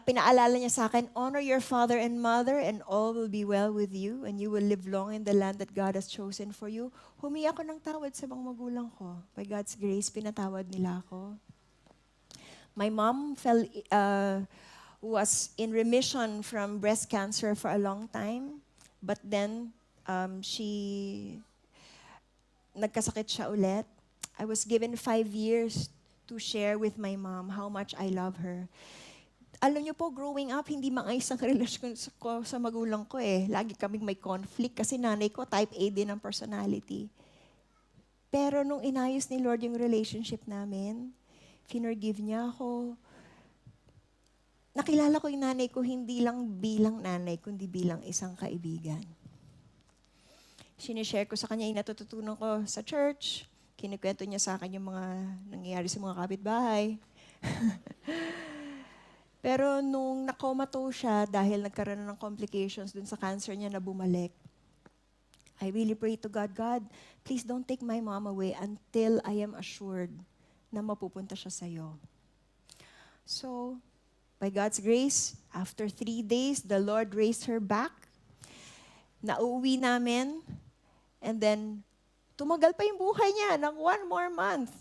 pinaalala niya sa akin, honor your father and mother and all will be well with you and you will live long in the land that God has chosen for you. Humingi ako ng tawad sa mga magulang ko. By God's grace, pinatawad nila ako. My mom was in remission from breast cancer for a long time, but then nagkasakit siya ulit. I was given 5 years to share with my mom how much I love her. Alam niyo po, growing up, hindi maayos ang relasyon ko sa magulang ko eh. Lagi kaming may conflict kasi nanay ko type A din ang personality. Pero nung inayos ni Lord yung relationship namin, finorgive niya ako. Nakilala ko yung nanay ko hindi lang bilang nanay, kundi bilang isang kaibigan. Sinishare ko sa kanya yung natututunan ko sa church. Kinikwento niya sa akin yung mga nangyayari sa mga kapitbahay. Pero nung nakomato siya dahil nagkaroon ng complications dun sa cancer niya na bumalik, I really pray to God, God, please don't take my mom away until I am assured na mapupunta siya sa'yo. So, by God's grace, after 3 days, the Lord raised her back. Nauwi namin, and then tumagal pa yung buhay niya ng 1 more month.